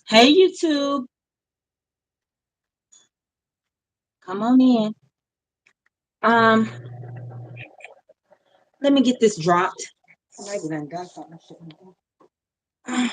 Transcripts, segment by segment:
Hey YouTube, come on in. Um, Let me get this dropped. Somebody done got something. I shouldn't have.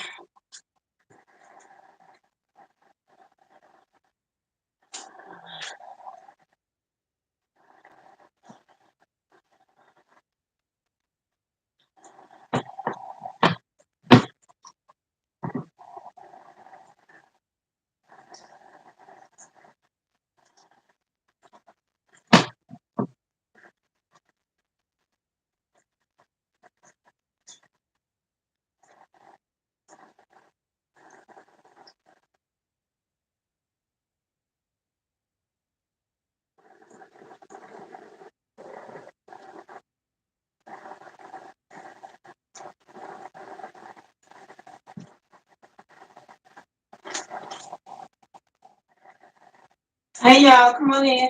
Hey y'all, come on in.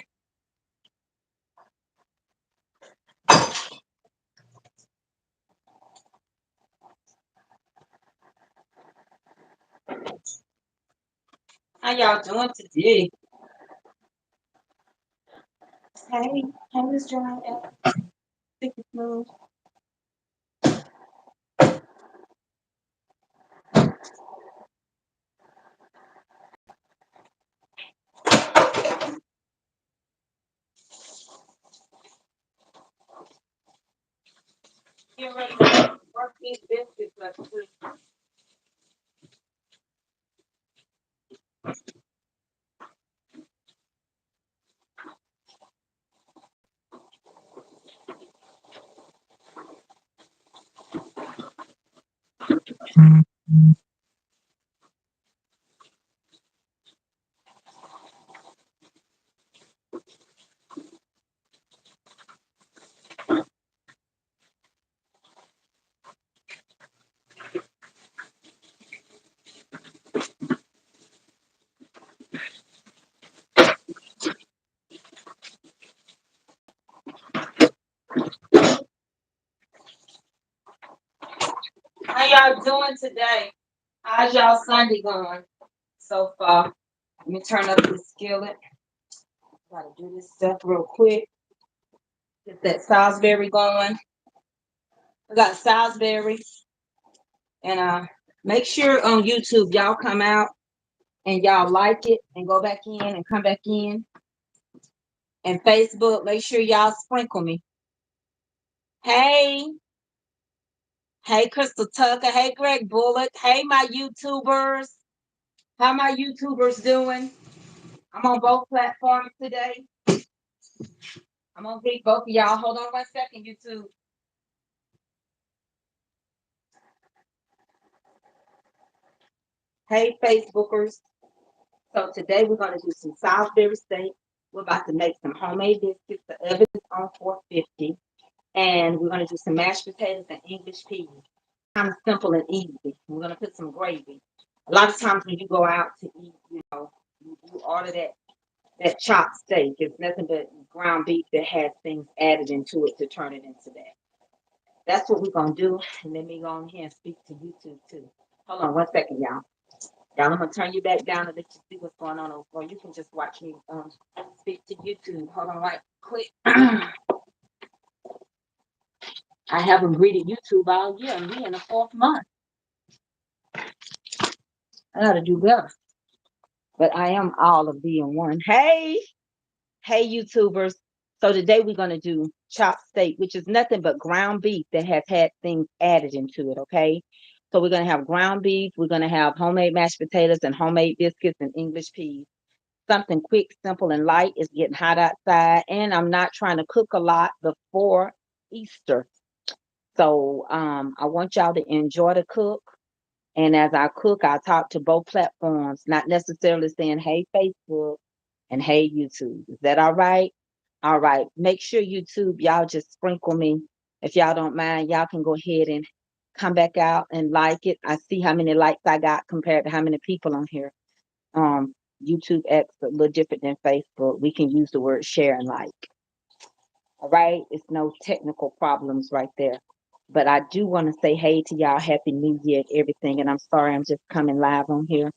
How y'all doing today? Hey, Miss John. Sticky smooth. Get ready to work these biscuits up too. How y'all doing today? How's y'all Sunday going so far? Let me turn up the skillet. Gotta do this stuff real quick. Get that Salisbury going. I got Salisbury. And make sure on YouTube y'all come out and y'all like it and go back in and come back in. And Facebook, make sure y'all sprinkle me. Hey, hey Crystal Tucker, hey Greg Bullock, hey my YouTubers. How my YouTubers doing? I'm on both platforms today. I'm gonna greet both of y'all. Hold on 1 second, YouTube. Hey Facebookers. So today we're gonna do some Salisbury steak. We're about to make some homemade biscuits. The oven is on 450. And we're going to do some mashed potatoes and English peas. Kind of simple and easy. We're going to put some gravy. A lot of times when you go out to eat, you order that chopped steak. It's nothing but ground beef that has things added into it to turn it into that. That's what we're going to do. And let me go on here and speak to YouTube too. Hold on 1 second, y'all. Y'all, I'm going to turn you back down and let you see what's going on. Or you can just watch me speak to YouTube. Hold on right quick. I haven't greeted YouTube all year, and we in the 4th month. I gotta do better. But I am all of the in one. Hey, YouTubers. So today we're gonna do chopped steak, which is nothing but ground beef that has had things added into it. Okay. So we're gonna have ground beef. We're gonna have homemade mashed potatoes and homemade biscuits and English peas. Something quick, simple, and light. It's getting hot outside, and I'm not trying to cook a lot before Easter. So I want y'all to enjoy the cook. And as I cook, I talk to both platforms, not necessarily saying, hey, Facebook and hey, YouTube. Is that all right? All right. Make sure YouTube, y'all just sprinkle me. If y'all don't mind, y'all can go ahead and come back out and like it. I see how many likes I got compared to how many people on here. Um, YouTube acts a little different than Facebook. We can use the word share and like. All right. It's no technical problems right there. But I do want to say hey to y'all, Happy New Year, and everything. And I'm sorry, I'm just coming live on here.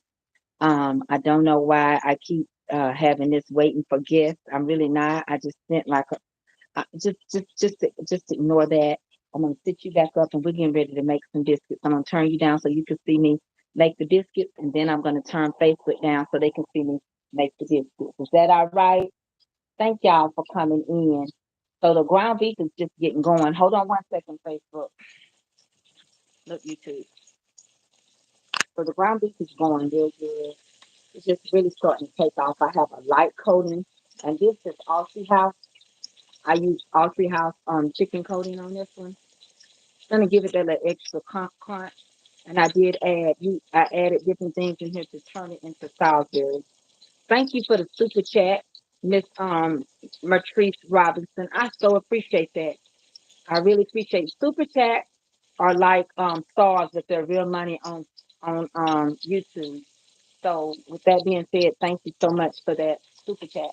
I don't know why I keep having this waiting for guests. I'm really not. I just sent like a just ignore that. I'm gonna sit you back up and we're getting ready to make some biscuits. I'm gonna turn you down so you can see me make the biscuits, and then I'm gonna turn Facebook down so they can see me make the biscuits. Is that all right? Thank y'all for coming in. So the ground beef is just getting going. Hold on one second, Facebook. Look, YouTube. So the ground beef is going real good. It's just really starting to take off. I have a light coating, and this is Aussie House. I use Aussie House chicken coating on this one. Gonna give it that little extra crunch. And I did I added different things in here to turn it into Salisbury. Thank you for the super chat, Miss Matrice Robinson. I so appreciate that. I really appreciate super chat are like stars with their real money on YouTube. So with that being said, thank you so much for that super chat.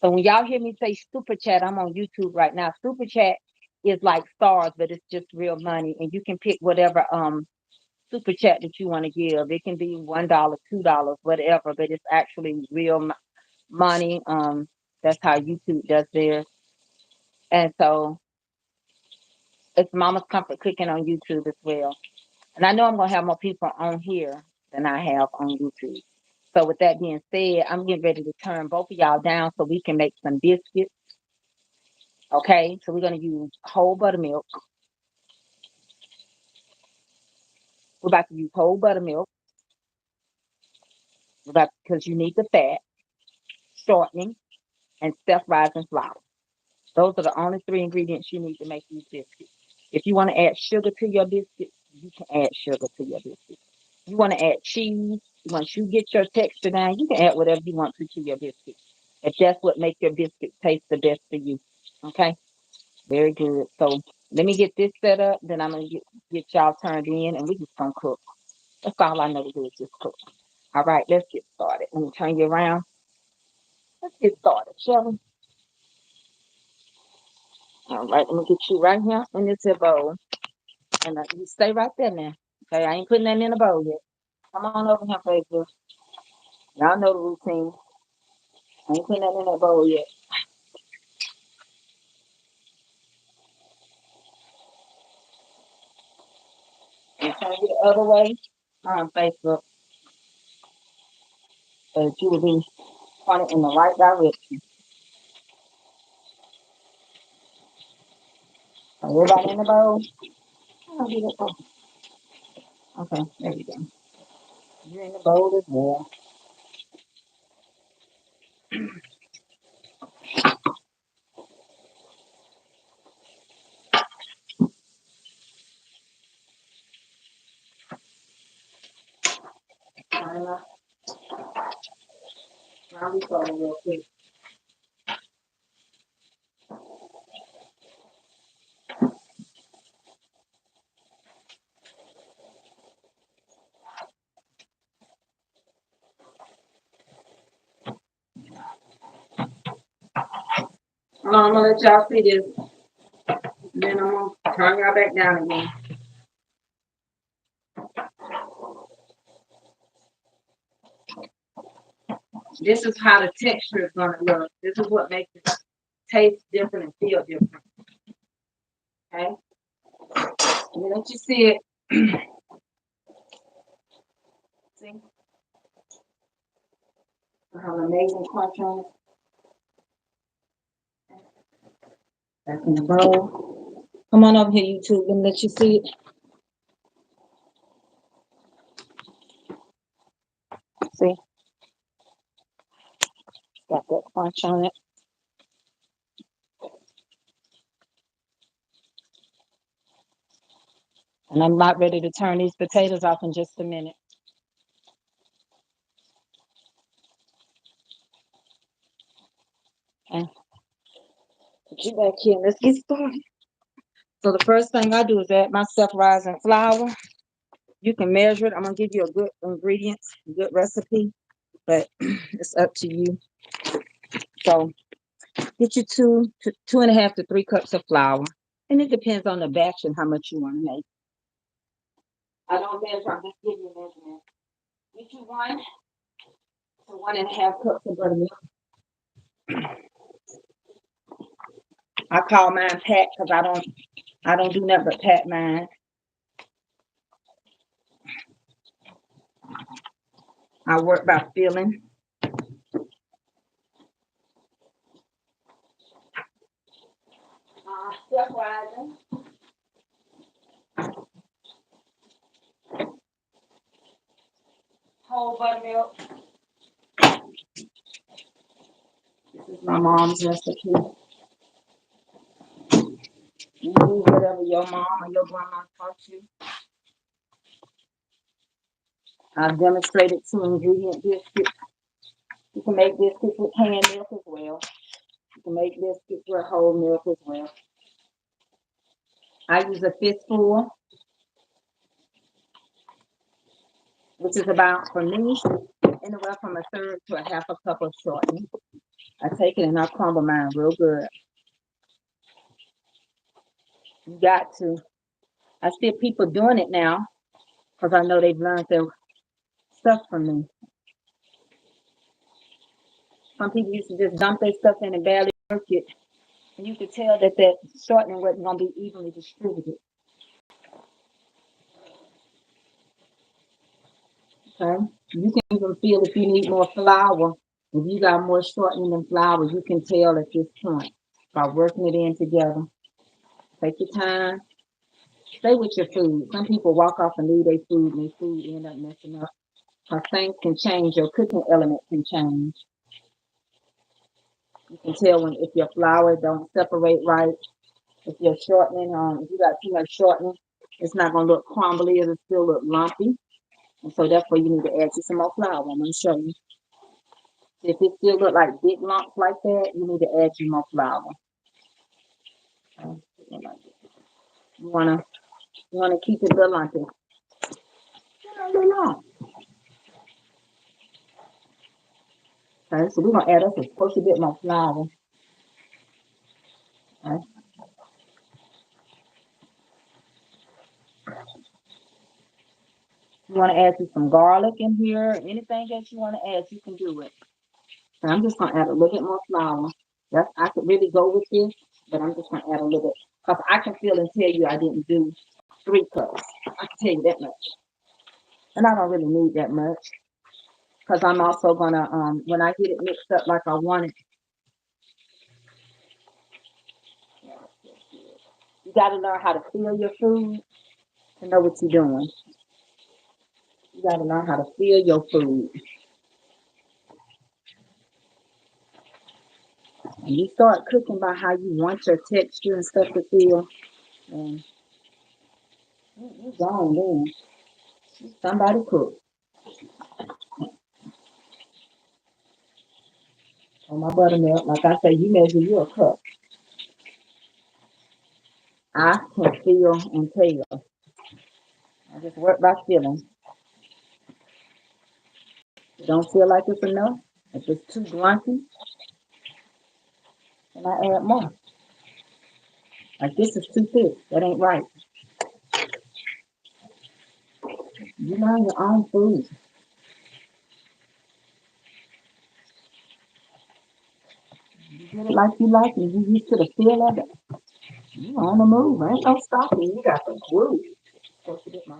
So when y'all hear me say super chat, I'm on YouTube right now. Super chat is like stars, but it's just real money, and you can pick whatever super chat that you want to give. It can be $1, $2, whatever, but it's actually real money. That's how YouTube does theirs, and so it's Mama's Comfort Cooking on YouTube as well. And I know I'm gonna have more people on here than I have on YouTube. So with that being said, I'm getting ready to turn both of y'all down so we can make some biscuits. Okay, so we're gonna use whole buttermilk. We're about to use whole buttermilk. We're about because you need the fat, shortening, and self-rising flour. Those are the only three ingredients you need to make these biscuits. If you want to add sugar to your biscuits, you can add sugar to your biscuits. You want to add cheese. Once you get your texture down, you can add whatever you want to your biscuits. If that's what makes your biscuits taste the best for you. Okay? Very good. So let me get this set up. Then I'm going to get y'all turned in and we just going to cook. That's all I know to do is just cook. All right, let's get started. Let me turn you around. Let's get started, shall we? All right, let me get you right here in this here bowl. And you stay right there now. Okay, I ain't putting that in the bowl yet. Come on over here, Facebook. Y'all know the routine. I ain't putting that in that bowl yet. And turn you the other way on Facebook so that you will be pointed in the right direction. So everybody in the bowl? I'll do that. Okay, there you go. You're in the bowl as well. Now we go real quick. I'm gonna let y'all see this. And then I'm gonna turn y'all back down again. This is how the texture is gonna look. This is what makes it taste different and feel different. Okay? And let you see it. See? I have an amazing crunch on it. Back in the bowl. Come on over here, YouTube, and let you see it. See? Got that crunch on it. And I'm about ready to turn these potatoes off in just a minute. And put you back here. Let's get started. So the first thing I do is add my self-rising flour. You can measure it. I'm gonna give you a good ingredients, good recipe, but it's up to you. So get you two and a half to 3 cups of flour. And it depends on the batch and how much you want to make. I don't measure, I'm just giving you measurement. Get you 1 to 1.5 cups of buttermilk. I call mine pat because I don't do nothing but pat mine. I work by feeling. Step rising. Whole buttermilk. This is my mom's recipe. You do whatever your mom or your grandma taught you. I've demonstrated 2 ingredient biscuits. You can make biscuits with canned milk as well. You can make biscuits with whole milk as well. I use a fistful, which is about, for me, anywhere from a third to a half a cup of shortening. I take it and I crumble mine real good. You got to. I see people doing it now because I know they've learned their stuff from me. Some people used to just dump their stuff in and barely work it. And you could tell that that shortening wasn't going to be evenly distributed. Okay? You can even feel if you need more flour. If you got more shortening than flour, you can tell at this point by working it in together. Take your time. Stay with your food. Some people walk off and leave their food and their food end up messing up. Because things can change. Your cooking element can change. You can tell when if your flour don't separate right. If you're shortening, if you got too much shortening, it's not gonna look crumbly. It'll still look lumpy. And so therefore you need to add you some more flour. I'm gonna show you. If it still look like big lumps like that, you need to add you more flour. You wanna keep it a little lumpy. A little lump. Okay, so we're gonna add us a squishy bit more flour. Okay. You want to add some garlic in here, anything that you want to add, you can do it. And I'm just going to add a little bit more flour. I could really go with this, but I'm just going to add a little bit. Because I can feel and tell you I didn't do 3 cups. I can tell you that much. And I don't really need that much. Because I'm also going to, when I get it mixed up like I want it, you got to learn how to feel your food to know what you're doing. You got to learn how to feel your food. And you start cooking by how you want your texture and stuff to feel. And you gone then. Somebody cook. On my buttermilk, like I say, you measure you a cup. I can feel and tell. I just work by feeling. It don't feel like it's enough. If it's too grumpy, then I add more. Like this is too thick. That ain't right. You learn your own food. You get it like you like it. You used to the feel of it. You on the move. Ain't no stopping. You got the groove. Supposed to get my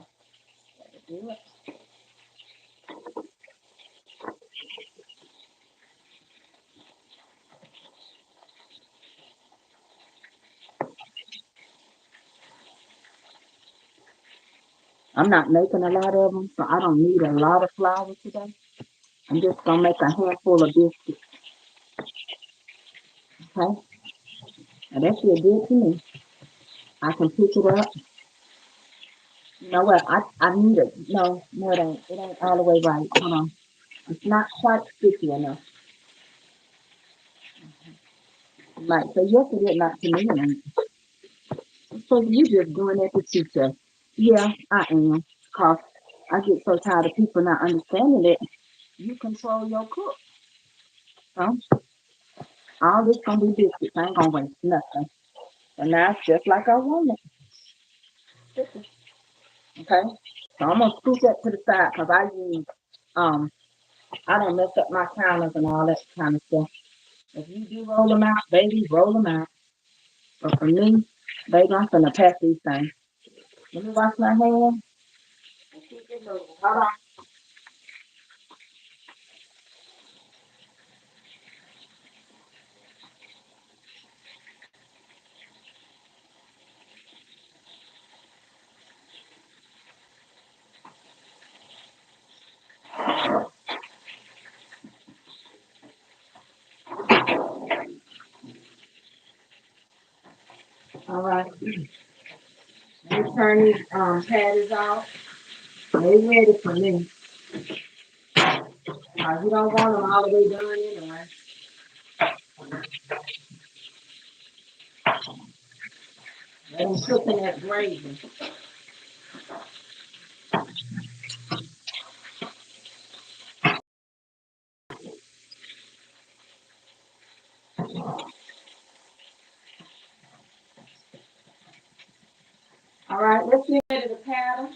do it. I'm not making a lot of them, so I don't need a lot of flour today. I'm just gonna make a handful of biscuits. Okay, now that feel good to me. I can pick it up. You know what? I need it. No, it ain't. It ain't all the way right. Hold on. It's not quite sticky enough. Right. So yes, it is not to me. And so you just doing that to teach us. Yeah, I am. Cause I get so tired of people not understanding that you control your cook. Huh? All this gonna be biscuits. I ain't gonna waste nothing. And now it's just like I want it. Okay. So I'm gonna scoop that to the side because um I don't mess up my counters and all that kind of stuff. If you do roll them out, baby, roll them out. But for me, baby, I'm gonna pack these things. Let me wash my hands and keep it moving. Hold on. All right. Let me turn these patties off. They ready for me. You don't want them all the way done anyway. Let them cook in that gravy. All right, let's get ready to pat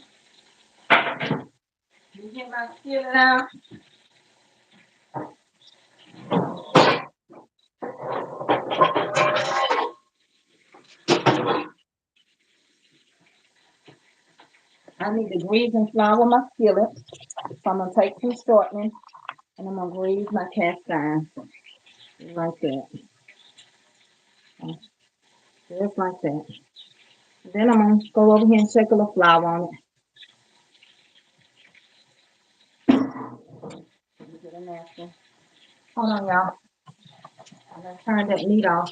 them. You get my skillet out. I need to grease and flour my skillet. So I'm gonna take some shortening and I'm gonna grease my cast iron. Like that. Just like that. Then I'm gonna go over here and shake a little flour on it. Get a napkin. Hold on, y'all. I'm gonna turn that meat off.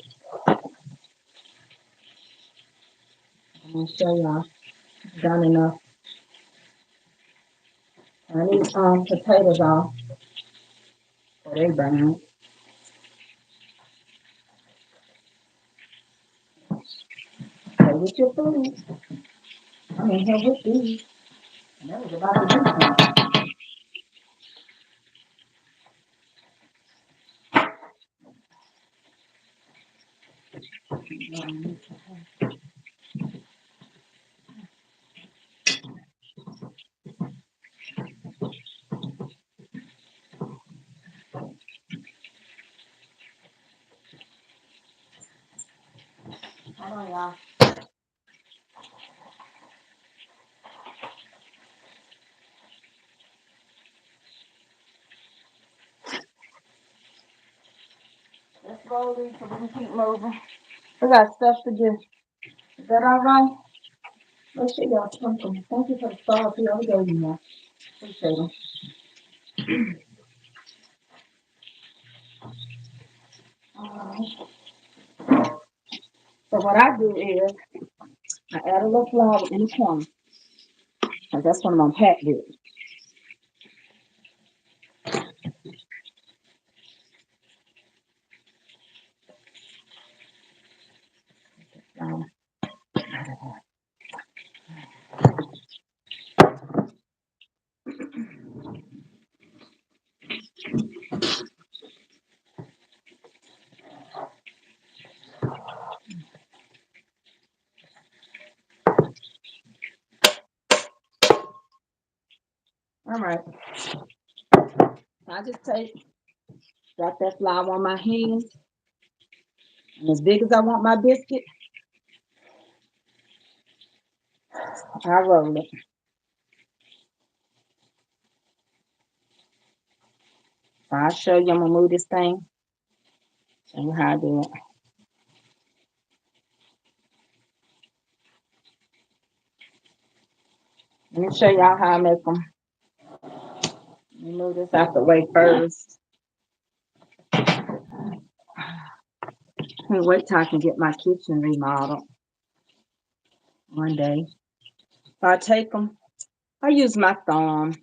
I'm gonna show y'all. It's done enough. I need potatoes off. So they brown. Play with your food. I'm in here with these. And that was about to do something. Hold on, y'all. Let's roll these so we can keep moving. We got stuff to do. Is that all right? Let's see y'all something. Thank you for the stars here. I'll go you more. Appreciate them. Alright. So what I do is I add a little flour in the corner. And that's what I'm gonna pack with. Um, all right. I just drop that flour on my hands. And as big as I want my biscuit, I roll it. So I'll show you. I'm gonna move this thing. Show you how I do it. Let me show y'all how I make them. Let me move this out the way first. Let me wait till I can get my kitchen remodeled one day. So I take them. I use my thumb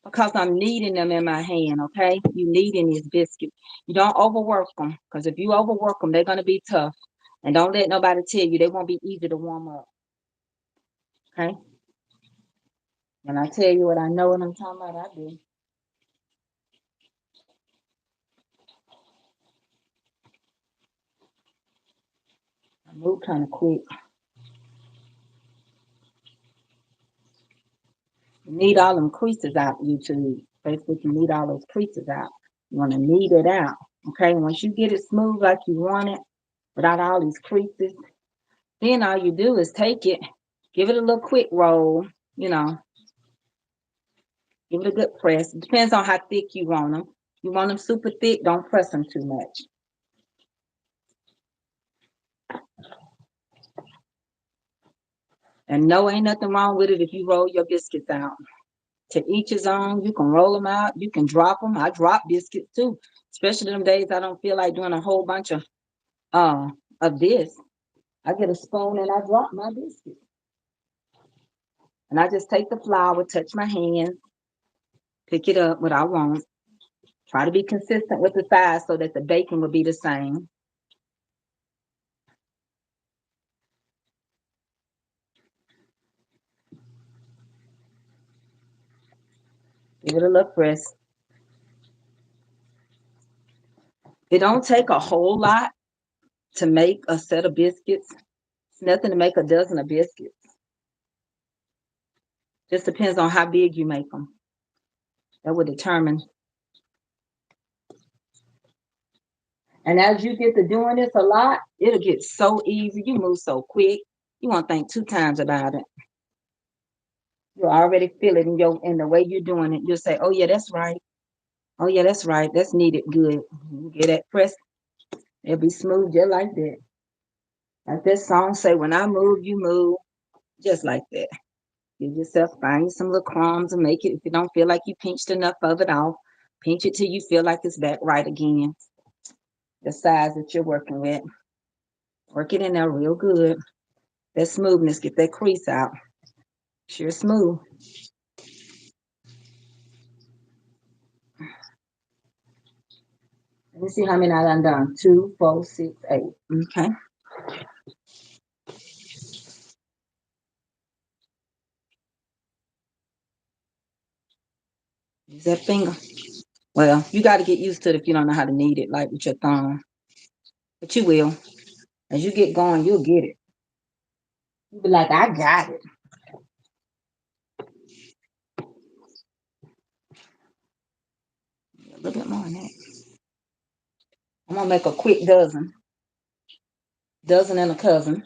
because I'm kneading them in my hand, okay? You kneading these biscuits. You don't overwork them because if you overwork them, they're going to be tough. And don't let nobody tell you they won't be easy to warm up, okay? When I tell you what I know what I'm talking about, I do. I move kind of quick. You need all them creases out, YouTube. Basically, you need all those creases out. You want to knead it out. Okay, once you get it smooth like you want it, without all these creases, then all you do is take it, give it a little quick roll, you know, give it a good press. It depends on how thick you want them. You want them super thick, don't press them too much. And no, ain't nothing wrong with it if you roll your biscuits out. To each his own. You can roll them out. You can drop them. I drop biscuits too, especially them days I don't feel like doing a whole bunch uh of this. I get a spoon and I drop my biscuits. And I just take the flour, touch my hands, pick it up what I want. Try to be consistent with the size so that the baking will be the same. Give it a little press. It don't take a whole lot to make a set of biscuits. It's nothing to make a dozen of biscuits. Just depends on how big you make them. That would determine. And as you get to doing this a lot, it'll get so easy. You move so quick. You won't think two times about it. You already feel it in the way you're doing it. You'll say, "Oh yeah, that's right. Oh yeah, that's right. That's kneaded good." You get that press, it'll be smooth just like that. Like that song say, "When I move, you move," just like that. Give yourself, find some little crumbs and make it. If you don't feel like you pinched enough of it off, pinch it till you feel like it's back right again. The size that you're working with. Work it in there real good. That smoothness, get that crease out. Sure smooth. Let me see how many I done. 2, 4, 6, 8. Okay. Use that finger. Well, you got to get used to it if you don't know how to knead it, like with your thumb. But you will. As you get going, you'll get it. You'll be like, I got it. A little bit more than that. I'm going to make a quick dozen. Dozen and a cousin.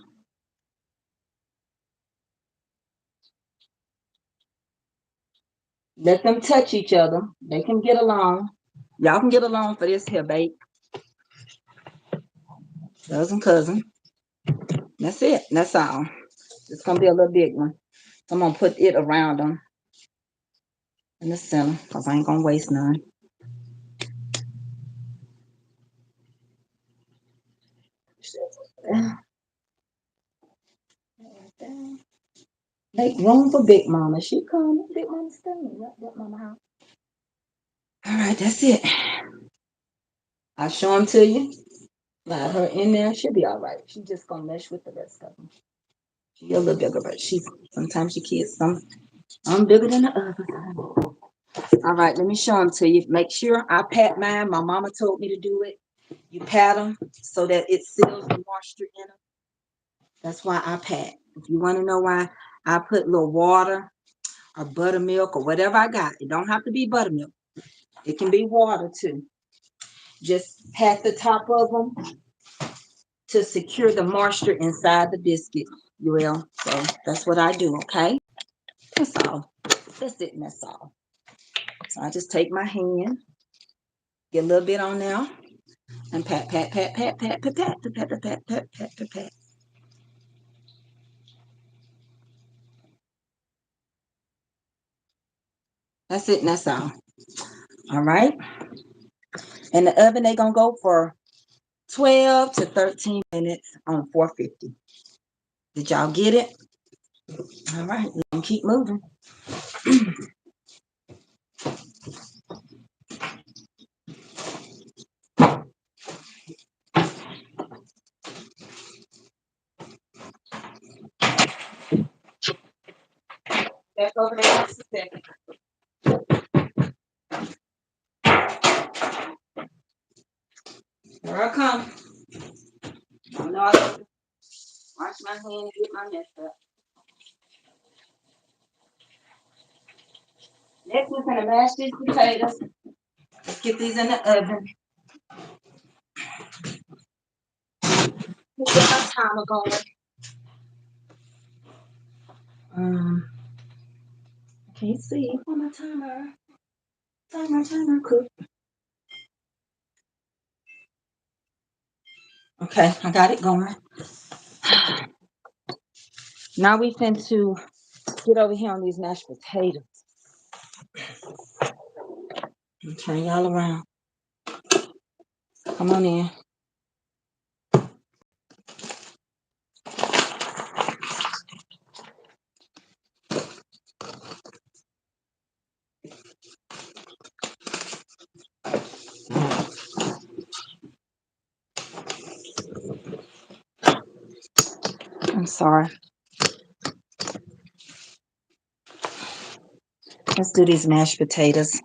Let them touch each other. They can get along. Y'all can get along for this here bake. Dozen cousin. That's it. That's all. It's going to be a little big one. I'm going to put it around them in the center because I ain't going to waste none. Make room for Big Mama. She coming. Big Mama staying. Big Mama house. All right, that's it. I'll show them to you. Slide her in there. She'll be all right. She's just gonna mesh with the rest of them. She's a little bigger, but she's sometimes she kids some. I'm bigger than the others. All right, let me show them to you. Make sure I pat mine. My mama told me to do it. You pat them so that it seals the moisture in them. That's why I pat. If you want to know why, I put a little water or buttermilk or whatever I got. It don't have to be buttermilk. It can be water too. Just pat the top of them to secure the moisture inside the biscuit. You will. So that's what I do, okay? That's all. That's it, and that's all. So I just take my hand, get a little bit on there, and pat, pat, pat, pat, pat, pat, pat, pat, pat, pat, pat, pat, pat, pat, pat. That's it, and that's all. All right. And the oven, they gonna go for 12 to 13 minutes on 450. Did y'all get it? All right, we're gonna keep moving. Back over there just a second. Here I come. I know I gotta wash my hands, get my mess up. Next, we're gonna mash these potatoes. Let's get these in the oven. Let's get my timer going. I can't see on my timer. Timer, cook. Okay, I got it going. Now we finna to get over here on these mashed potatoes. Turn y'all around. Come on in. I'm sorry. Let's do these mashed potatoes.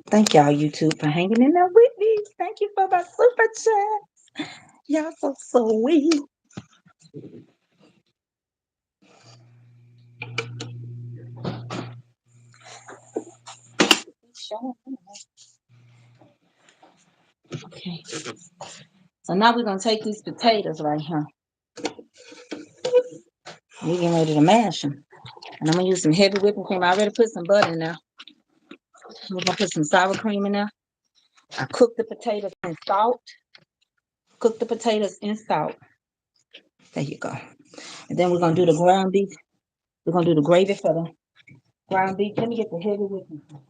Thank y'all, YouTube, for hanging in there with me. Thank you for my super chat. Y'all so sweet. Okay. So now we're gonna take these potatoes right here. We're getting ready to mash them. And I'm gonna use some heavy whipping cream. I already put some butter in there. We're gonna put some sour cream in there. I cooked the potatoes in salt. Cook the potatoes in salt. There you go. And then we're gonna do the ground beef. We're gonna do the gravy for the ground beef. Let me get the heavy whipping cream.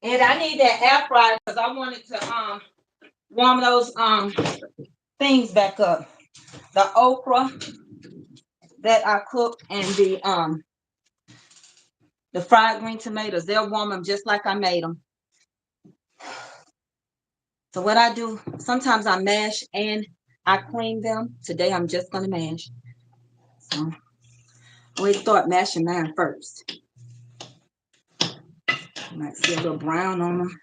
And I need that air fryer because I wanted to warm those things back up. The okra that I cooked and the fried green tomatoes, they'll warm them just like I made them. So what I do, sometimes I mash and I cream them. Today I'm just gonna mash. So I always start mashing mine first. You might see a little brown on them.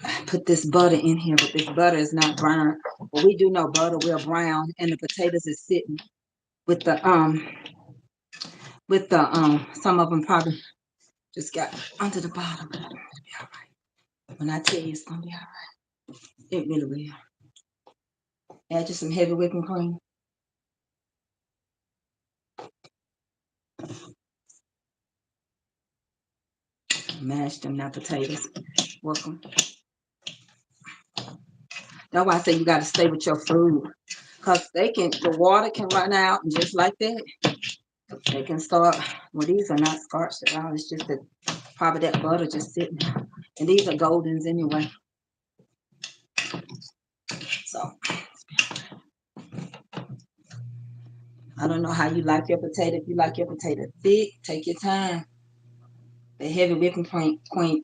I put this butter in here, but this butter is not brown. But we do know butter will brown, and the potatoes is sitting with the some of them probably just got under the bottom. But it'll be all right. When I tell you it's gonna be all right, it really will. Add just some heavy whipping cream. Mash them now potatoes. Welcome. That's why I say you got to stay with your food, cause the water can run out, and just like that, they can start. Well, these are not scorched at all. It's just that probably that butter just sitting there, and these are goldens anyway. So I don't know how you like your potato. If you like your potato thick, take your time. The heavy whipping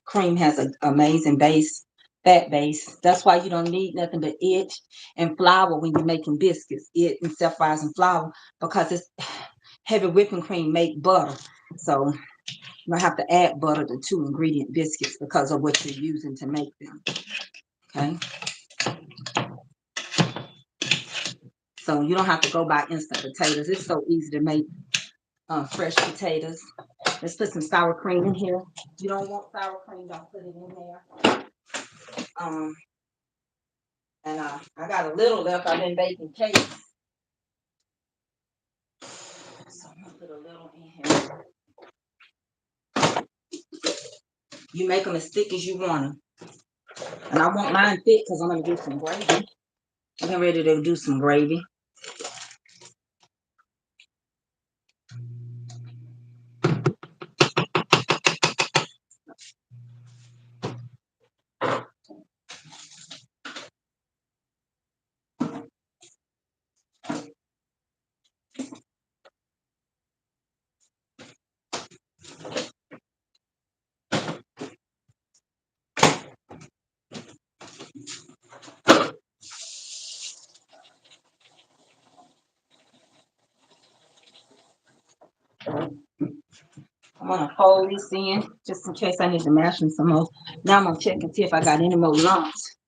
cream has an amazing base, fat base. That's why you don't need nothing but it and flour when you're making biscuits. It and sapphires and flour, because it's heavy whipping cream make butter. So you don't have to add butter to 2 ingredient biscuits because of what you're using to make them. Okay. So you don't have to go buy instant potatoes. It's so easy to make fresh potatoes. Let's put some sour cream in here. If you don't want sour cream, don't put it in there. And I got a little left. I've been baking cakes. So I'm gonna put a little in here. You make them as thick as you want them. And I want mine thick because I'm gonna do some gravy. I'm getting ready to do some gravy. I'm gonna fold this in just in case I need to mash them some more. Now I'm gonna check and see if I got any more lumps.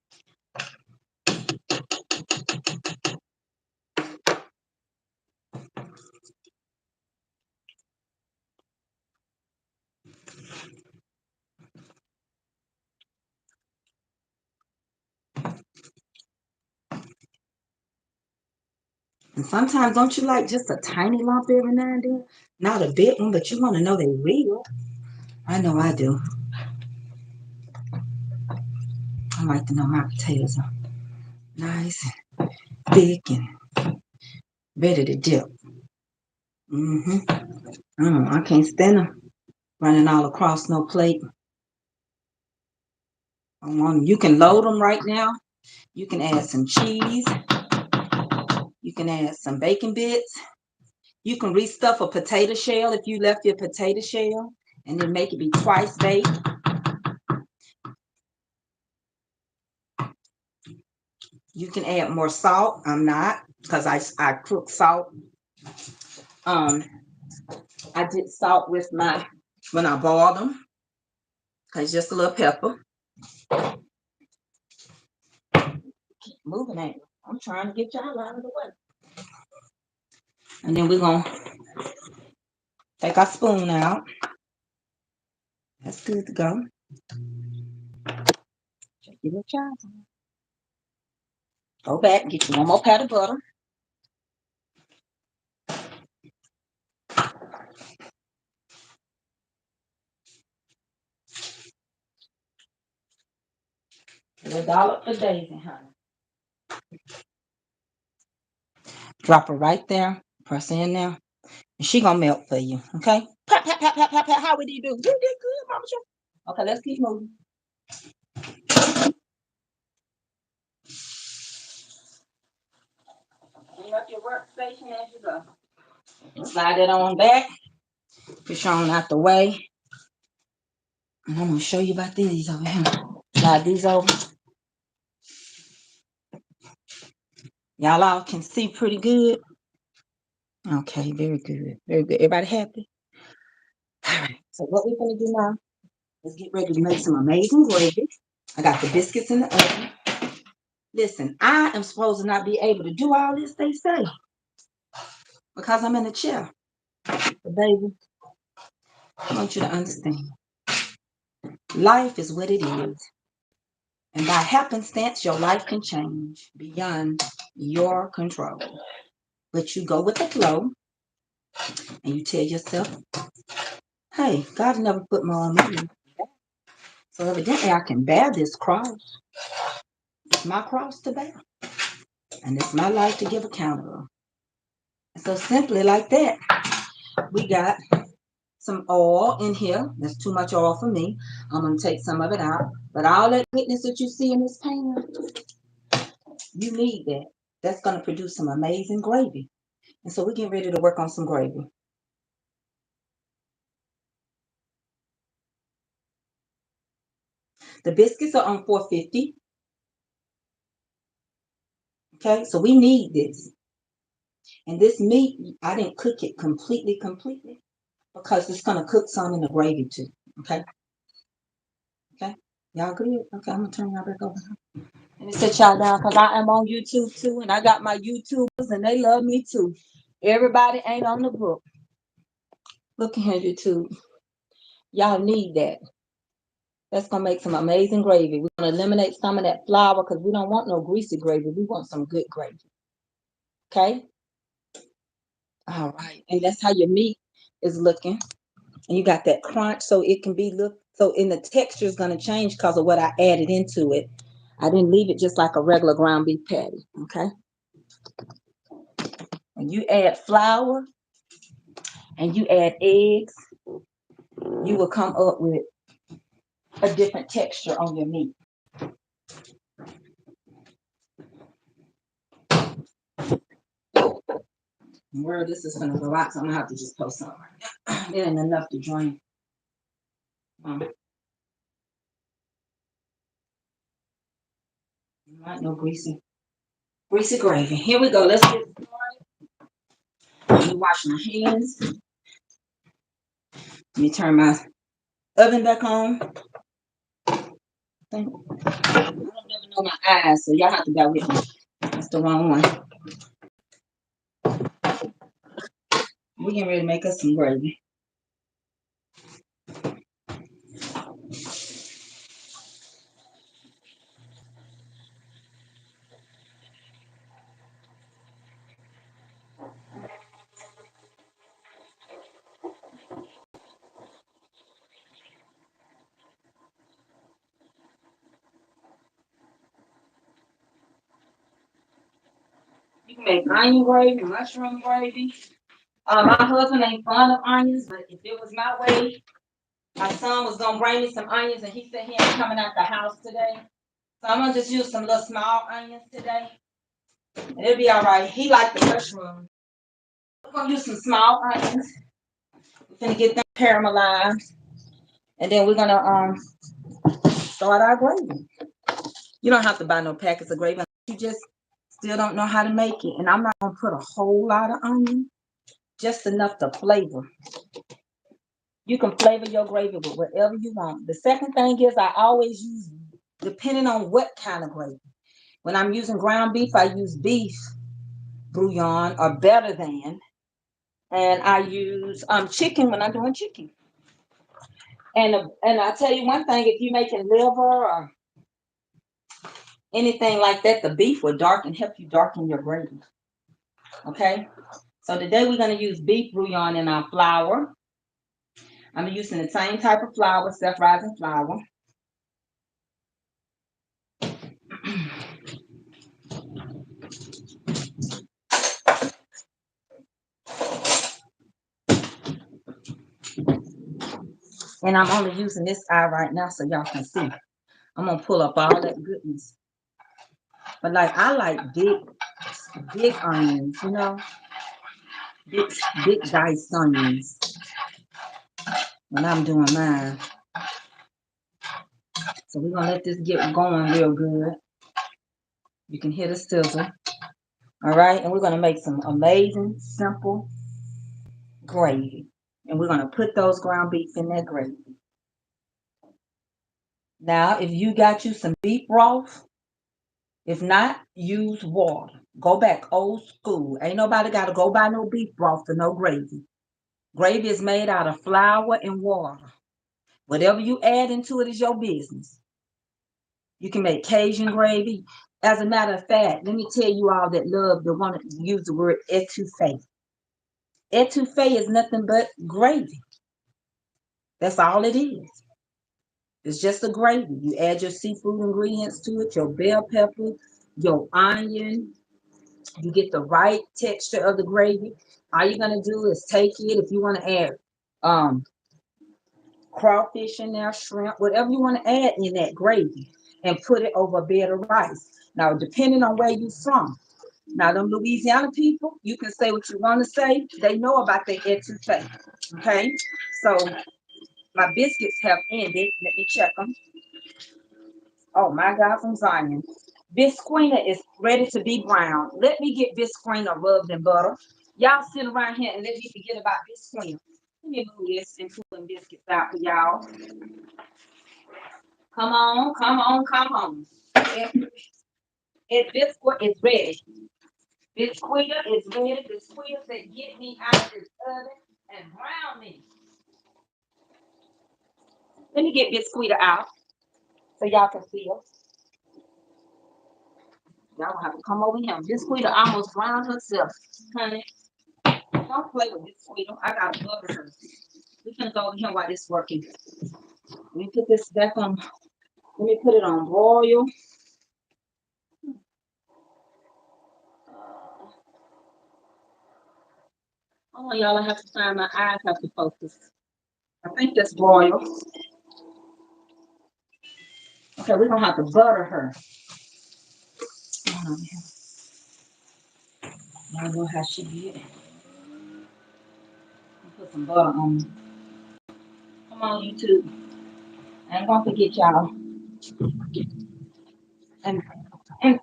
And sometimes don't you like just a tiny lump every now and then? Not a big one, but you want to know they're real. I know I do. I like to know my potatoes are nice and thick and ready to dip. I can't stand them running all across no plate. You can load them right now. You can add some cheese. You can add some bacon bits. You can restuff a potato shell if you left your potato shell and then make it be twice baked. You can add more salt. I'm not, because I cook salt. I did salt with when I boiled them. Because just a little pepper. Keep moving, ain't it? I'm trying to get y'all out of the way. And then we're going to take our spoon out. That's good to go. Check your chives on. Go back and get you one more pat of butter. A dollop for Daisy, honey. Drop her right there. Press in there. And she gonna melt for you. Okay? Pat, pat, pat, pat, pat, pat. How would you do? You did good, Mama Jo. Okay, let's keep moving. Clean up your workstation as you go. Slide it on back. Push on out the way. And I'm gonna show you about these over here. Slide these over. Y'all all can see pretty good. Okay, very good. Very good. Everybody happy? All right. So what we're gonna do now is get ready to make some amazing gravy. I got the biscuits in the oven. Listen, I am supposed to not be able to do all this, they say, because I'm in the chair. But baby, I want you to understand. Life is what it is. And by happenstance, your life can change beyond your control. But you go with the flow and you tell yourself, hey, God never put more on me. So evidently I can bear this cross. It's my cross to bear. And it's my life to give account of. And so simply like that, we got some oil in here. There's too much oil for me. I'm going to take some of it out. But all that goodness that you see in this pan, you need that. That's going to produce some amazing gravy. And so we're getting ready to work on some gravy. The biscuits are on 450. Okay, so we need this. And this meat, I didn't cook it completely, because it's going to cook some in the gravy too. Okay? Okay? Y'all good? Okay, I'm going to turn y'all back over. Let me sit y'all down because I am on YouTube too, and I got my YouTubers, and they love me too. Everybody ain't on the book. Look at here, YouTube. Y'all need that. That's going to make some amazing gravy. We're going to eliminate some of that flour because we don't want no greasy gravy. We want some good gravy. Okay? All right. And that's how your meat is looking. And you got that crunch, so it can be so in the texture is going to change because of what I added into it. I didn't leave it just like a regular ground beef patty. Okay? When you add flour and you add eggs, you will come up with a different texture on your meat. Where this is going to go out, so I'm going to have to just post some right now. It ain't enough to drain. Not no greasy gravy. Here we go. Let's get started. Let me wash my hands. Let me turn my oven back on. I don't never know my eyes, so y'all have to bear with me. That's the wrong one. We're getting ready to make us some gravy. You can make onion gravy, mushroom gravy. My husband ain't fond of onions, but if it was my way, my son was gonna bring me some onions, and he said he ain't coming out the house today. So I'm gonna just use some little small onions today, and it'll be all right. He liked the mushroom. We're gonna use some small onions. We're gonna get them caramelized, and then we're gonna start our gravy. You don't have to buy no packets of gravy. You just still don't know how to make it, and I'm not gonna put a whole lot of onion, just enough to flavor. You can flavor your gravy with whatever you want. The second thing is I always use, depending on what kind of gravy. When I'm using ground beef, I use beef bouillon or better than, and I use chicken when I'm doing chicken. And I tell you one thing: if you're making liver or anything like that, the beef will darken, help you darken your gravy. Okay. So today we're gonna use beef bouillon in our flour. I'm using the same type of flour, self-rising flour. And I'm only using this eye right now so y'all can see. I'm gonna pull up all that goodness. But like I like big onions, you know, big big diced onions when I'm doing mine. So we're gonna let this get going real good. You can hear the sizzle. All right, and we're gonna make some amazing, simple gravy. And we're gonna put those ground beef in that gravy. Now, if you got you some beef broth, if not, use water. Go back old school. Ain't nobody got to go buy no beef broth for no gravy. Gravy is made out of flour and water. Whatever you add into it is your business. You can make Cajun gravy. As a matter of fact, let me tell you all that love the one to use the word etouffee. Etouffee is nothing but gravy. That's all it is. It's just a gravy. You add your seafood ingredients to it, your bell pepper, your onion. You get the right texture of the gravy. All you're gonna do is take it. If you want to add um, crawfish in there, shrimp, whatever you want to add in that gravy, and put it over a bed of rice. Now, depending on where you're from, now them Louisiana people, you can say what you want to say. They know about their etouffee. Okay, so my biscuits have ended. Let me check them. Oh my God, from Zion. Bisquina is ready to be brown. Let me get Bisquina rubbed in butter. Y'all sit around here and let me forget about Bisquina. Let me move this and pull them biscuits out for y'all. Come on, come on, come on. If Biscuit is ready. Bisquina is ready. Bisquina said, get me out of this oven and brown me. Let me get Bisquita out so y'all can see her. Y'all gonna have to come over here. Bisquita almost browned herself, honey. Don't play with Bisquita. I gotta butter her. We can go over here while this working. Let me put this back on. Let me put it on broil. Oh, y'all, I have to find my eyes have to focus. I think that's broil. Okay, we're gonna have to butter her. Y'all know how she get. Put some butter on. Come on, YouTube. I ain't gonna forget y'all. And and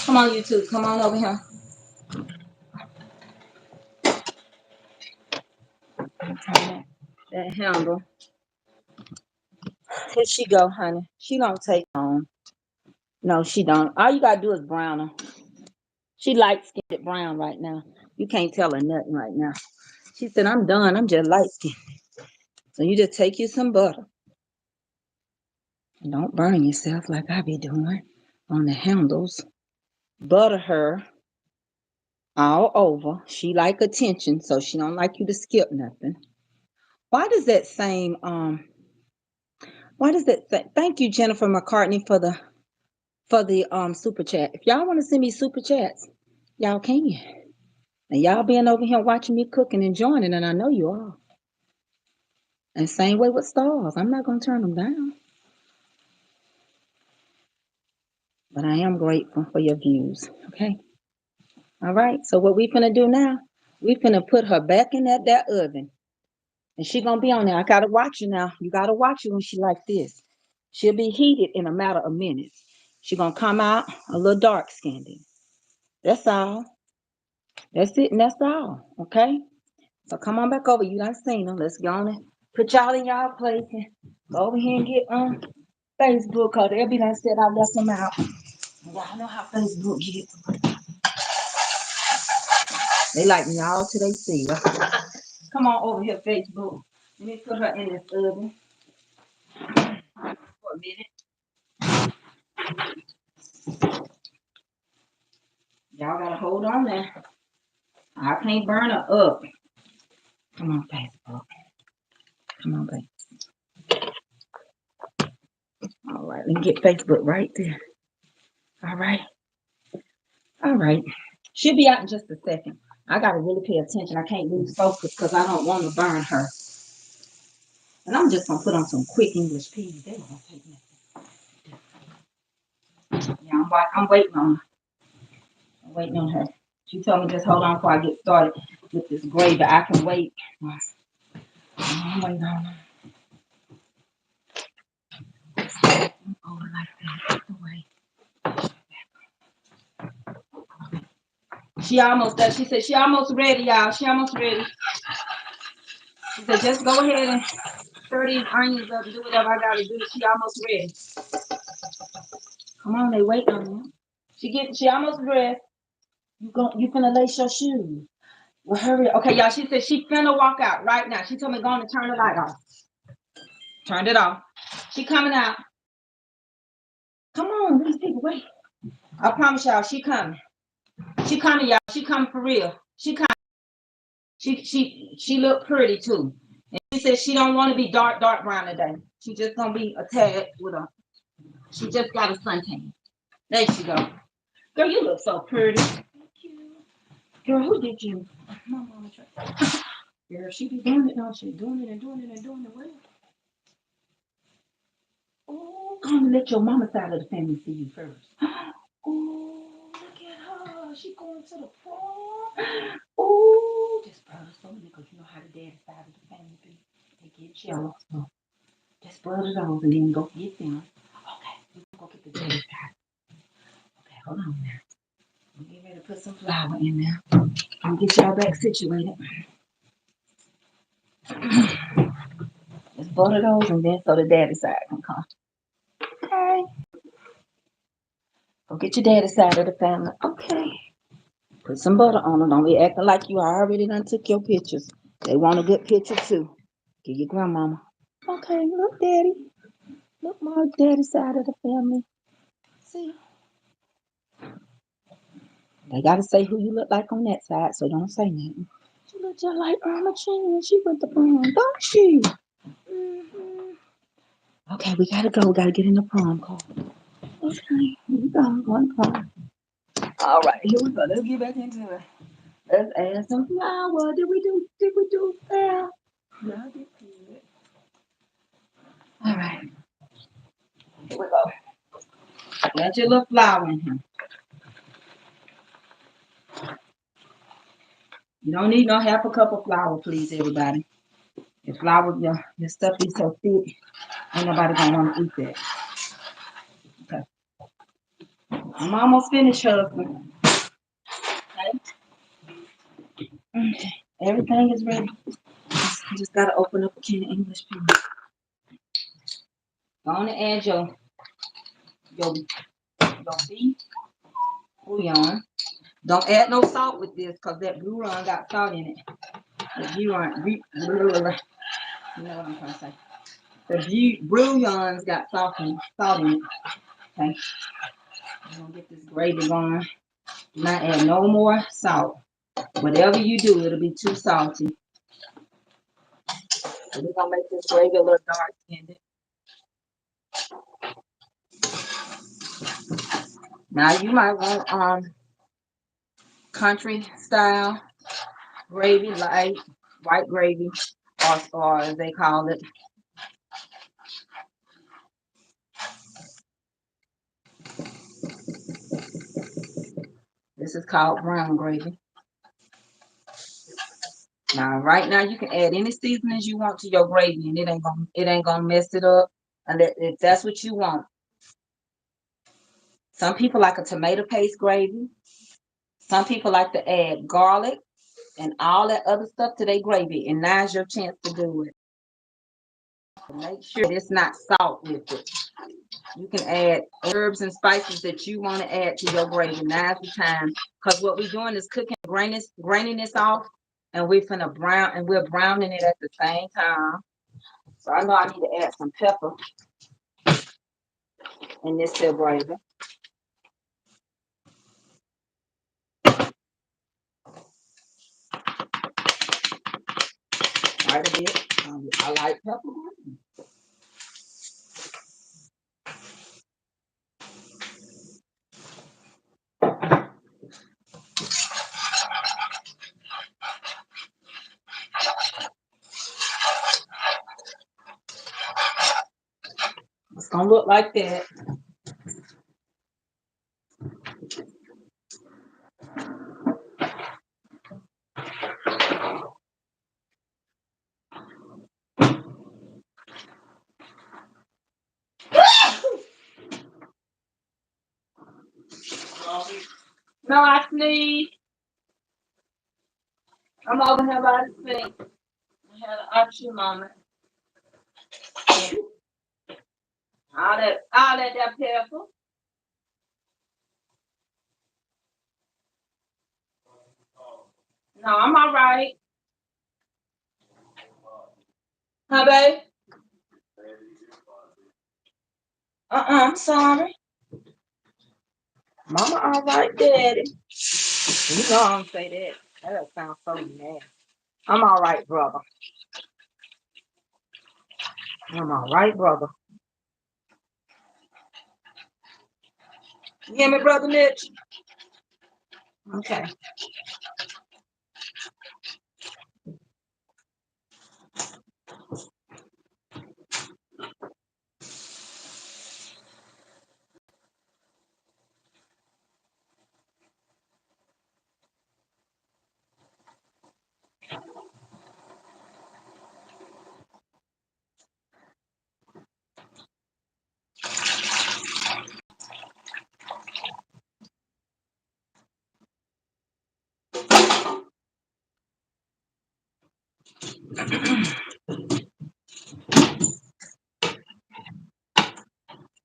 come on, YouTube. Come on over here. That handle. Here she go, honey. She don't take long. No, she don't. All you gotta do is brown her. She light skinned brown right now. You can't tell her nothing right now. She said, I'm done. I'm just light skinned. So you just take you some butter. And don't burn yourself like I be doing on the handles. Butter her all over. She like attention, so she don't like you to skip nothing. Why does that same why does that thank you, Jennifer McCartney, for the super chat. If y'all want to send me super chats, Y'all can. And y'all been over here watching me cook and enjoying it, and I know you are. And same way with stars. I'm not gonna turn them down. But I am grateful for your views. Okay. All right. So what we finna do now? We finna put her back in that oven. And she gonna be on there. I gotta watch her now. You gotta watch her when she like this. She'll be heated in a matter of minutes. She gonna come out a little dark skinned. That's all. That's it, and that's all. Okay. So come on back over. You done seen them. Let's go on and put y'all in y'all place and go over here and get on Facebook, cause they'll be done said I left them out. Y'all know how Facebook get. They like me all till they see. Come on over here, Facebook. Let me put her in this oven for a minute. Y'all gotta hold on there. I can't burn her up. Come on, Facebook. Come on, baby. All right, let me get Facebook right there. All right. All right. She'll be out in just a second. I gotta really pay attention. I can't lose focus because I don't want to burn her. And I'm just gonna put on some quick English peas. They won't take me. Yeah, I'm waiting on her. I'm waiting on her. She told me just hold on before I get started with this gravy. I can wait. I'm waiting on her. Over like that. Away. She almost done. She said she almost ready, y'all. She almost ready. She said just go ahead and stir these onions up and do whatever I gotta do. She almost ready. Come on, they waiting on you. She almost ready. You finna lace your shoes. Well, hurry up. Okay, y'all. She said she finna walk out right now. She told me go on and turn the light off. Turned it off. She coming out. Come on, these people wait. I promise y'all, she coming. She coming, y'all. She coming for real. She coming. She look pretty too. And she said she don't want to be dark brown today. She just gonna be a tad with a. She just got a suntan. There she go. Girl, you look so pretty. Thank you. Girl, who did you? My mama tried. Girl, she be doing it, don't she? Doing it and doing it and doing it well. Oh, come and let your mama side of the family see you first. Oh, look at her. She going to the prom. Oh, just brother so because you know how the daddy side of the family be. They get jealous. So just brother those and then go get them. Okay, we're gonna go get the daddy side. Okay, hold on now. I'm getting ready to put some flour in there. I'll get y'all back situated. Just butter those and then so the daddy side can come. Okay. Go get your daddy side of the family. Okay. Put some butter on them. Don't be acting like you already done took your pictures. They want a good picture too. Give your grandmama. Okay, look, daddy. Look, my daddy side of the family. See? They gotta say who you look like on that side, so don't say nothing. She look just like Irma Chin when she went to prom, don't she? Mm-hmm. Okay, we gotta go. We gotta get in the prom car. Okay, here we go. One prom. All right, here we go. Let's get back into it. Let's add some flour. Did we do that? Yeah, I did good. All right, here we go. Add your little flour in here. You don't need no half a cup of flour, please, everybody. If flour, your stuff is so thick, ain't nobody gonna want to eat that. Okay. I'm almost finished, husband. Okay. Okay. Everything is ready. You just gotta open up a can of English peas. Go on and add your beef bouillon. Don't add no salt with this because that bouillon got salt in it. The bouillon, you know what I'm trying to say. The bouillon's got salt in it. Okay. I'm gonna get this gravy going. Do not add no more salt. Whatever you do, it'll be too salty. So we're gonna make this gravy a little dark skinned. Now you might want country style gravy, light white gravy, or as they call it. This is called brown gravy. Now, right now, you can add any seasonings you want to your gravy, and it ain't gonna mess it up. And if that's what you want. Some people like a tomato paste gravy. Some people like to add garlic and all that other stuff to their gravy, and now's your chance to do it. Make sure it's not salt with it. You can add herbs and spices that you want to add to your gravy. Now's the time, because what we're doing is cooking, graining this off, and we're browning it at the same time. So I know I need to add some pepper in this here gravy. Quite a bit. I like pepper. It's gonna look like that. No, I sneeze. I'm over here by the sink. I had an option moment. All that pepper. No, I'm all right. Huh, babe? I'm sorry. Mama, all right, daddy. You know I don't say that. That sounds so nasty. I'm all right, brother. I'm all right, brother. You hear me, brother Mitch? Okay.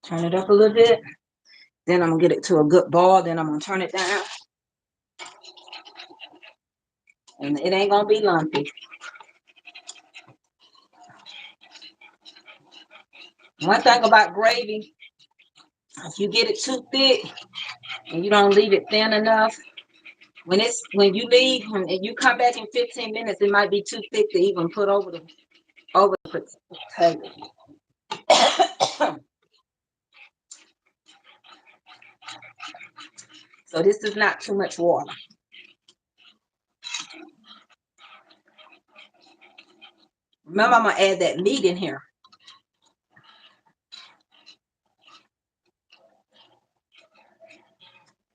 Turn it up a little bit. Then I'm gonna get it to a good boil. Then I'm gonna turn it down. And it ain't gonna be lumpy. One thing about gravy, if you get it too thick and you don't leave it thin enough, when you leave and you come back in 15 minutes, it might be too thick to even put over the potato. So this is not too much water. Remember, I'm gonna add that meat in here.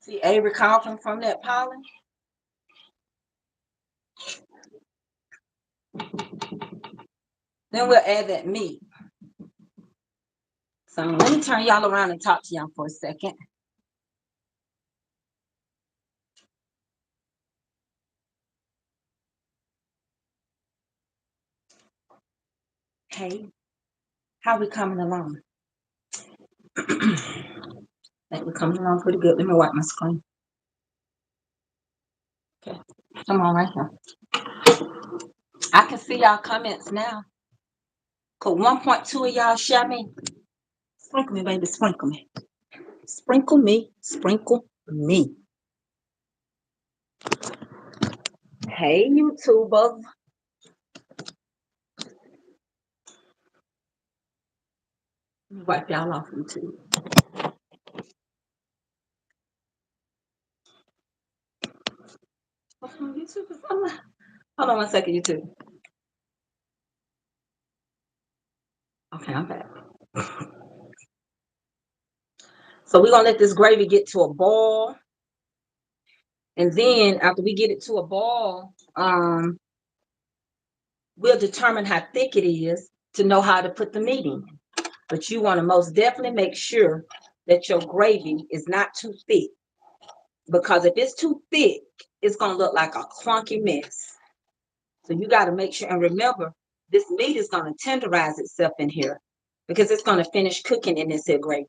See Avery coughing from that pollen? Then we'll add that meat. So let me turn y'all around and talk to y'all for a second. Hey, how we coming along? I think we're coming along pretty good. Let me wipe my screen. Okay, come on right here. I can see y'all comments now. Could 1.2 of y'all share me? Sprinkle me, baby, sprinkle me. Sprinkle me, sprinkle me. Hey, YouTubers. Let me wipe y'all off YouTube. YouTube is on. Hold on one second, YouTube. Okay, I'm back. So we're gonna let this gravy get to a boil. And then after we get it to a boil, we'll determine how thick it is to know how to put the meat in. But you want to most definitely make sure that your gravy is not too thick. Because if it's too thick, it's going to look like a clunky mess. So you got to make sure, and remember, this meat is going to tenderize itself in here because it's going to finish cooking in this here gravy.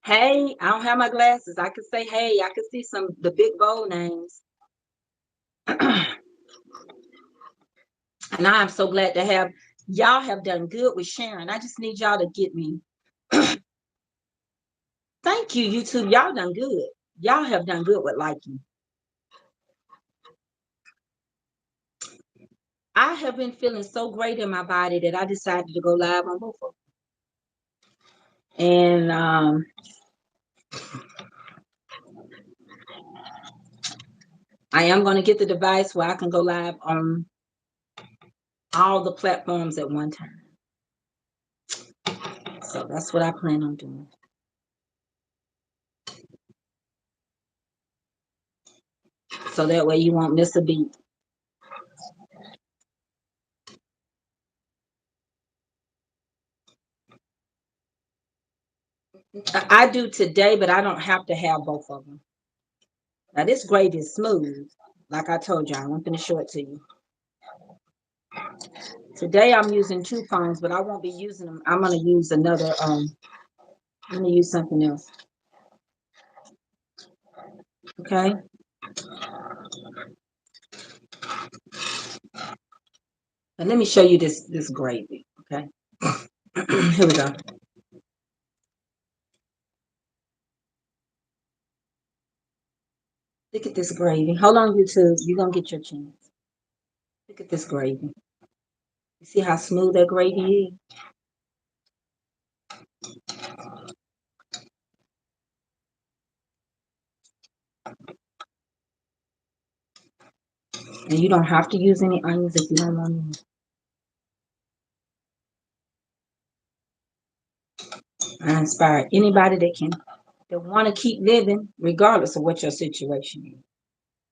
Hey, I don't have my glasses. I can say, hey, I can see the big bold names. And I am so glad to have y'all have done good with sharing. I just need y'all to get me. Thank you, YouTube. Y'all done good. Y'all have done good with liking. I have been feeling so great in my body that I decided to go live on both of them. And I am going to get the device where I can go live on all the platforms at one time. So that's what I plan on doing. So that way you won't miss a beat. I do today, but I don't have to have both of them. Now this gravy is smooth. Like I told you, I'm going to show it to you. Today I'm using 2 phones, but I won't be using them. I'm going to use another, I'm going to use something else. Okay. And let me show you this gravy. Okay. Here we go. Look at this gravy. Hold on, YouTube. You're going to get your chance. Look at this gravy. You see how smooth that gravy is? And you don't have to use any onions if you don't want to. I inspire anybody that want to keep living, regardless of what your situation is.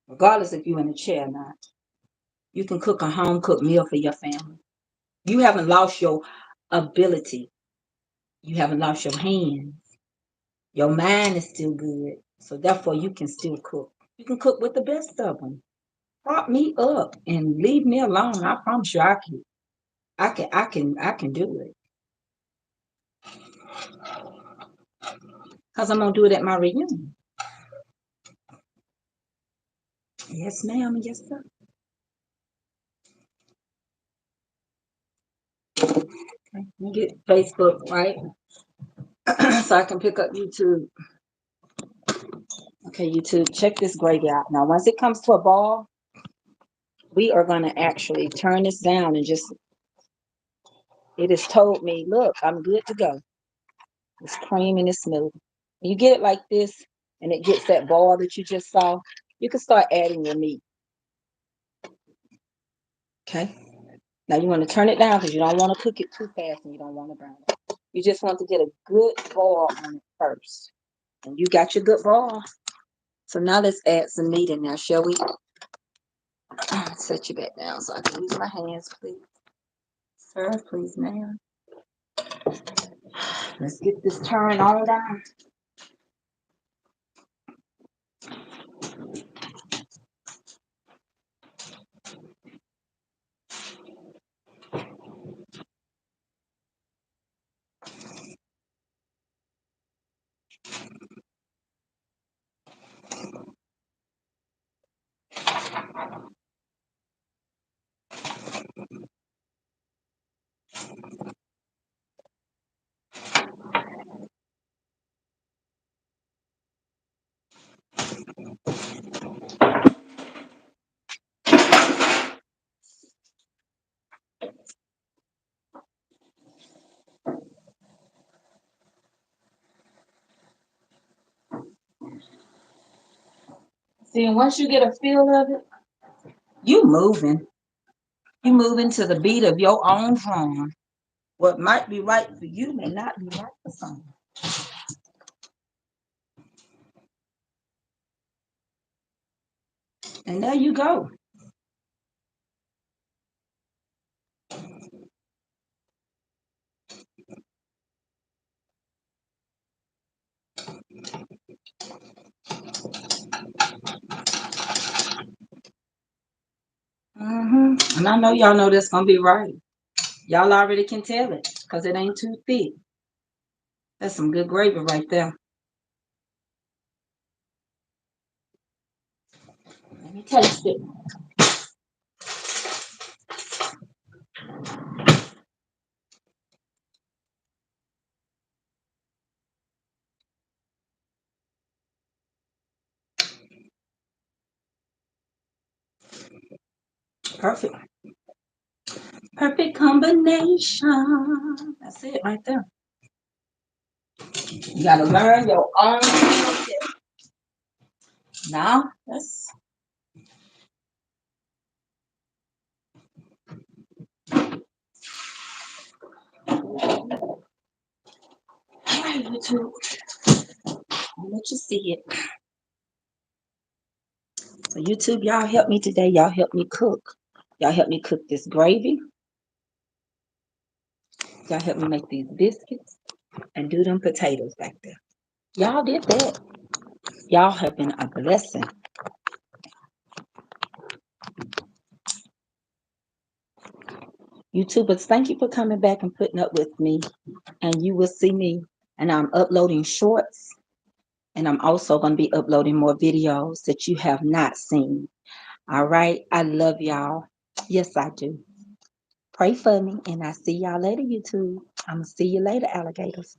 Regardless if you're in a chair or not. You can cook a home cooked meal for your family. You haven't lost your ability. You haven't lost your hands. Your mind is still good. So therefore you can still cook. You can cook with the best of them. Prop me up and leave me alone. I promise you I can do it. Because I'm gonna do it at my reunion. Yes, ma'am, yes, sir. Okay. You get Facebook, right? So I can pick up YouTube. Okay, YouTube, check this gravy out. Now, once it comes to a ball, we are going to actually turn this down and just, it has told me, look, I'm good to go. It's creamy and it's smooth. You get it like this, and it gets that ball that you just saw, you can start adding your meat. Okay. Now you want to turn it down because you don't want to cook it too fast and you don't want to burn it. You just want to get a good ball on it first. And you got your good ball. So now let's add some meat in there, shall we? Set you back down so I can use my hands, please. Sir, please, ma'am. Let's get this turned on down. See, and once you get a feel of it, You moving. You moving to the beat of your own drum. What might be right for you may not be right for someone. And there you go. And I know y'all know that's gonna be right. Y'all already can tell it because it ain't too thick. That's some good gravy right there. Let me taste it. Perfect. Perfect combination. That's it right there. You gotta learn your own skill set. Now, let's. All right, YouTube. I'll let you see it. So YouTube, y'all help me today. Y'all help me cook. Y'all help me cook this gravy. Y'all help me make these biscuits and do them potatoes back there. Y'all did that. Y'all have been a blessing. YouTubers, thank you for coming back and putting up with me. And you will see me. And I'm uploading shorts. And I'm also going to be uploading more videos that you have not seen. All right. I love y'all. Yes, I do. Pray for me. And I see y'all later, YouTube. I'm going to see you later, alligators.